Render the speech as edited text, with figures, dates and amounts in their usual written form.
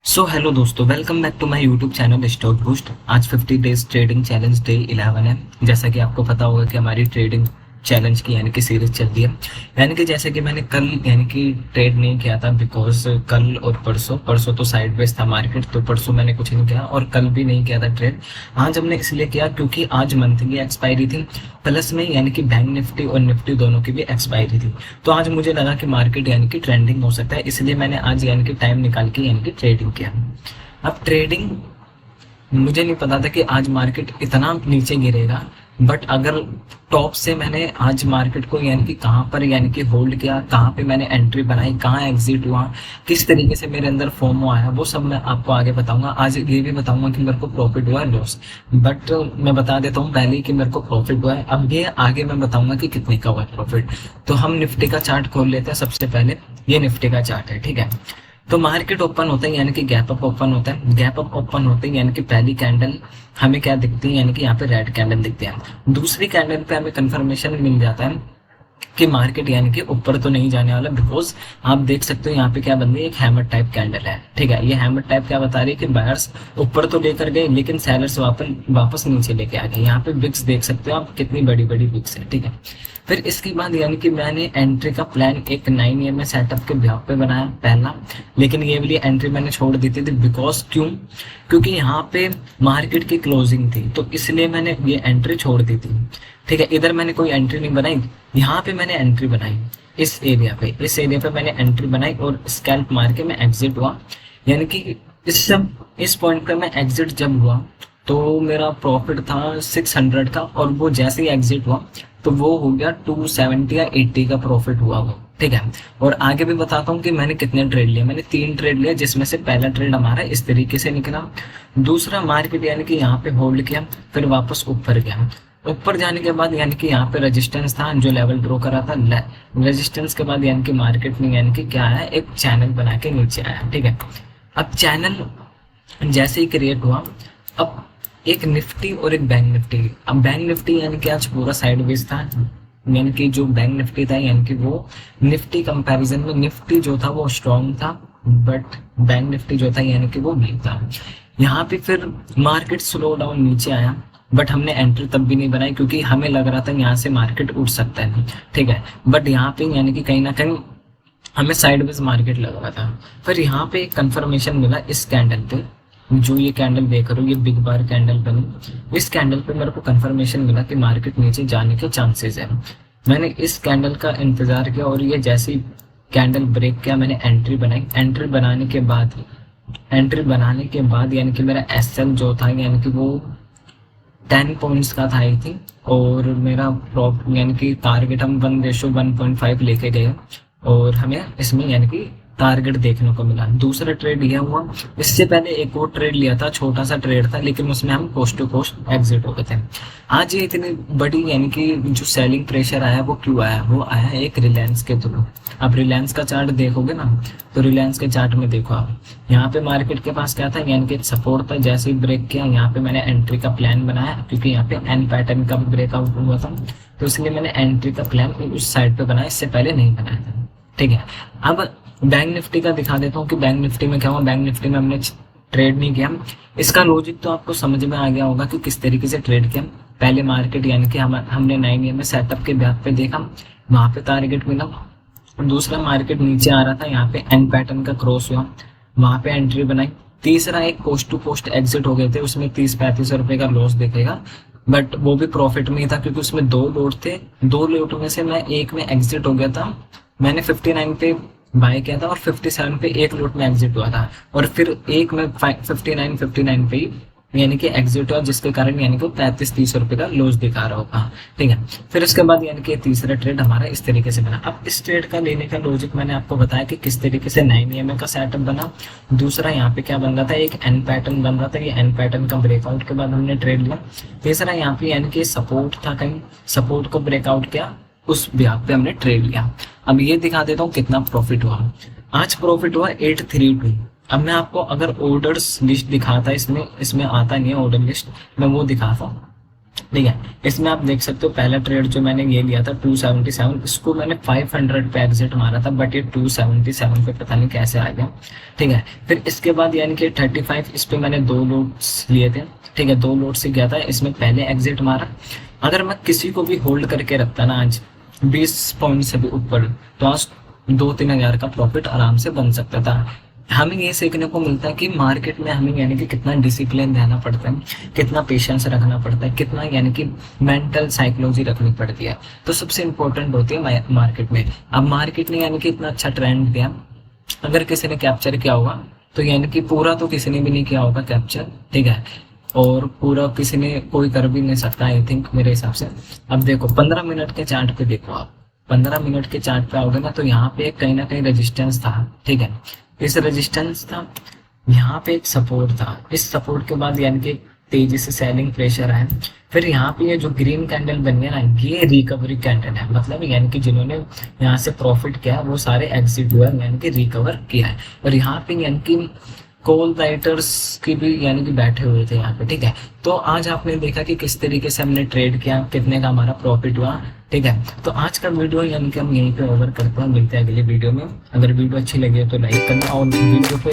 सो hello दोस्तों, welcome back to my YouTube channel stock boost. आज 50 days trading challenge day 11 है। जैसा कि आपको पता होगा कि हमारी ट्रेडिंग चैलेंज की यानी कि सीरीज चल रही है। यानी कि जैसे कि मैंने कल यानी कि ट्रेड नहीं किया था, बिकॉज कल और परसों परसों तो साइड वेज था मार्केट, तो परसों मैंने कुछ नहीं किया और कल भी नहीं किया था ट्रेड। आज हमने इसलिए किया क्योंकि आज मंथली एक्सपायरी थी, प्लस में यानी कि बैंक निफ्टी और निफ्टी दोनों की भी एक्सपायरी थी। तो आज मुझे लगा कि मार्केट यानी कि ट्रेंडिंग हो सकता है, इसलिए मैंने आज यानी कि टाइम निकाल के यानी कि ट्रेडिंग किया। अब ट्रेडिंग, मुझे नहीं पता था कि आज मार्केट इतना नीचे गिरेगा, बट अगर टॉप से मैंने आज मार्केट को यानी कि कहाँ पर यानी कि होल्ड किया, कहाँ पे मैंने एंट्री बनाई, कहाँ एग्जिट हुआ, किस तरीके से मेरे अंदर फोमो आया, वो सब मैं आपको आगे बताऊंगा। आज ये भी बताऊंगा कि मेरे को प्रॉफिट हुआ है लॉस, बट मैं बता देता हूँ पहले ही कि मेरे को प्रॉफिट हुआ है। अब ये आगे मैं बताऊंगा कि कितने का हुआ है प्रॉफिट। तो हम निफ्टी का चार्ट खोल लेते हैं। सबसे पहले ये निफ्टी का चार्ट है, ठीक है। तो मार्केट ओपन होता है यानी कि गैप अप ओपन होता है। गैप अप ओपन होते हैं यानी कि पहली कैंडल हमें क्या दिखती है, यानी कि यहाँ पे रेड कैंडल दिखती है। दूसरी कैंडल पे हमें कंफर्मेशन मिल जाता है कि मार्केट यानी कि ऊपर तो नहीं जाने वाला, बिकॉज आप देख सकते हो यहाँ पे क्या बन रही है, एक हैमर टाइप कैंडल है, ठीक है। ये हैमर टाइप क्या बता रही है कि बायर्स ऊपर तो लेकर गए लेकिन सेलर्स वापस नीचे लेके आ गए। यहाँ पे बिक्स देख सकते हो आप, कितनी बड़ी बड़ी बिक्स है, ठीक है। फिर इसके बाद यानी कि मैंने एंट्री का प्लान एक 9 AM सेटअप के ब्लॉक पे बनाया पहला, लेकिन ये वाली एंट्री मैंने छोड़ दी थी। बिकॉज क्योंकि यहाँ पे मार्केट की क्लोजिंग थी, तो इसलिए मैंने ये एंट्री छोड़ दी थी, ठीक है। इधर मैंने कोई एंट्री नहीं बनाई, यहाँ पे मैंने एंट्री बनाई। इस एरिया पे मैंने एंट्री बनाई और स्कैल्प मार के मैं एग्जिट हुआ। यानी कि इस पॉइंट पे मैं एग्जिट जब हुआ तो मेरा प्रॉफिट था 600 का, और वो जैसे ही एग्जिट हुआ तो वो हो गया 270 या 80 का प्रॉफिट हुआ वो, ठीक है। और आगे भी बताता हूँ कि मैंने कितने ट्रेड लिए। मैंने 3 ट्रेड लिया, जिसमें से पहला ट्रेड हमारा इस तरीके से निकला। दूसरा मार्केट यानी कि यहाँ पे होल्ड किया, फिर वापस ऊपर गया। ऊपर जाने के बाद यानी कि यहाँ पे रेजिस्टेंस था जो लेवल ड्रॉ करा था। रेजिस्टेंस के बाद यानी कि मार्केट ने यानी कि क्या है, एक चैनल बना के नीचे आया, ठीक है। अब चैनल जैसे ही क्रिएट हुआ, अब एक निफ्टी और एक बैंक निफ्टी। अब बैंक निफ्टी यानी कि आज पूरा साइडवेज था, यानी कि जो बैंक निफ्टी था यानी कि वो निफ्टी कंपैरिजन में निफ्टी जो था वो स्ट्रॉन्ग था, बट बैंक निफ्टी जो था यानी कि वो वीक था। यहाँ पे फिर मार्केट स्लो डाउन नीचे आया, बट हमने एंट्री तब भी नहीं बनाई क्योंकि हमें लग रहा था यहाँ से मार्केट उठ सकता है, ठीक है। बट यहाँ पे यानी कि कहीं ना कहीं हमें साइडवेज मार्केट लग रहा था। फिर यहाँ पे एक कंफर्मेशन मिला इस कैंडल पे, जो ये कैंडल देख रहे हो, ये बिग बार कैंडल बनी। इस कैंडल पे मेरे को कंफर्मेशन मिला कि मार्केट नीचे जाने के चांसेस है। मैंने इस कैंडल का इंतजार किया और ये जैसे ही कैंडल ब्रेक किया, मैंने एंट्री बनाई। एंट्री बनाने के बाद यानी कि मेरा एसएल जो था यानी कि वो 10 पॉइंट्स का था आई थिंक, और मेरा प्रॉफिट यानी कि टारगेट हम 1:1.5 लेके गए, और हमें इसमें यानी कि टारगेट देखने को मिला। दूसरा ट्रेड यह हुआ, इससे पहले एक और ट्रेड लिया था, छोटा सा ट्रेड था, लेकिन उसमें हम कोस्ट टू कोस्ट एग्जिट हो गए थे। आज ये इतनी बड़ी यानी कि जो सेलिंग प्रेशर आया वो क्यों आया, वो आया एक रिलायंस के थ्रू। अब रिलायंस का चार्ट देखोगे ना, तो रिलायंस के चार्ट में देखो आप, यहाँ पे मार्केट के पास क्या था, यानी कि सपोर्ट था। जैसे ही ब्रेक किया, यहाँ पे मैंने एंट्री का प्लान बनाया, क्योंकि यहाँ पे एन पैटर्न का ब्रेकआउट हुआ था, तो इसलिए मैंने एंट्री का प्लान उस साइड पे बनाया, इससे पहले नहीं बनाया था, ठीक है। अब बैंक निफ्टी का दिखा देता हूँ कि बैंक निफ्टी में क्या हुआ। बैंक निफ्टी में हमने ट्रेड नहीं किया। इसका लॉजिक तो आपको समझ में आ गया होगा कि किस तरीके से ट्रेड किया। पहले मार्केट यानी कि हमने 9 AM सेटअप के ब्याज पे देखा, वहां पे टारगेट मिला। दूसरा मार्केट नीचे आ रहा था, यहाँ पे एन पैटर्न का क्रॉस हुआ, वहां पे एंट्री बनाई। तीसरा एक पोस्ट टू पोस्ट एग्जिट हो गए थे, उसमें 30-35 रुपए का लॉस दिखेगा, बट वो भी प्रॉफिट में ही था क्योंकि उसमें 2 लोट थे। 2 लोट में से मैं एक में एग्जिट हो गया था। मैंने 59 पे बाय किया था और 57 पे एक लोट में एग्जिट हुआ था, और फिर एक में 59 पे यानी कि एग्जिट हुआ, जिसके कारण यानी कि 35-30 रुपए का लॉस दिखा रहा होगा, ठीक है। फिर उसके बाद यानी कि तीसरा ट्रेड हमारा इस तरीके से बना। अब इस ट्रेड का लेने का लॉजिक मैंने आपको बताया कि किस तरीके से 9 AM का सेटअप बना। दूसरा यहाँ पे क्या बन रहा था, एक एन पैटर्न बन रहा था, ये एन पैटर्न का ब्रेकआउट के बाद हमने ट्रेड लिया। तीसरा यहाँ पे यानी कि सपोर्ट था, कहीं सपोर्ट को ब्रेकआउट किया, उस ब्याज पे हमने ट्रेड लिया। अब ये दिखा देता हूँ कितना प्रॉफिट हुआ। आज प्रॉफिट हुआ 832। अब मैं आपको अगर ऑर्डर्स लिस्ट दिखाता, इसमें आता नहीं है ऑर्डर लिस्ट, मैं वो दिखाता हूँ। ठीक है। इसमें आप देख सकते हो पहला ट्रेड जो मैंने ये लिया था 277, इसको मैंने 500 पे एग्जिट मारा था, बट ये 277 पे पता नहीं कैसे आ गया। ठीक है, फिर इसके बाद यानी कि 35 इस पे मैंने 2 लोट्स लिए थे। ठीक है, 2 लोट से गया था, इसमें पहले एग्जिट मारा। अगर मैं किसी को भी होल्ड करके रखता ना आज 20 पॉइंट से भी ऊपर, तो आज 2-3 हजार का प्रॉफिट आराम से बन सकता था। हमें ये सीखने को मिलता है कि मार्केट में हमें यानी कि कितना डिसिप्लिन रहना पड़ता है, कितना पेशेंस रखना पड़ता है, कितना यानी कि मेंटल साइकोलॉजी रखनी पड़ती है। तो सबसे इम्पोर्टेंट होती है मार्केट में। अब मार्केट ने यानी कि इतना अच्छा ट्रेंड दिया, अगर किसी ने कैप्चर किया होगा तो यानी कि पूरा तो किसी ने भी नहीं किया होगा कैप्चर। ठीक है, और पूरा किसी ने कोई कर भी नहीं सकता आई थिंक, मेरे हिसाब से। अब देखो 15 मिनट के चार्ट पे देखो, आप 15 मिनट के चार्ट पे आओगे ना, तो यहाँ पे कहीं ना कहीं रेजिस्टेंस था। ठीक है, इस रेजिस्टेंस था, यहाँ पे एक सपोर्ट था, इस सपोर्ट के बाद यानी कि तेजी से सेलिंग प्रेशर है। फिर यहाँ पे ये जो ग्रीन कैंडल बन गया ना, ये रिकवरी कैंडल है, मतलब यानी कि जिन्होंने यहाँ से प्रॉफिट किया वो सारे एग्जिट हुए, यानी कि रिकवर किया है। और यहाँ पे यानी कि कॉल राइटर्स की भी यानी कि बैठे हुए थे यहाँ पे। ठीक है, तो आज आपने देखा कि किस तरीके से हमने ट्रेड किया, कितने का हमारा प्रॉफिट हुआ। ठीक है, तो आज का वीडियो यानी कि हम यहीं पे ओवर करते हैं, मिलते हैं अगले वीडियो में। अगर वीडियो अच्छी लगी तो लाइक करना और वीडियो को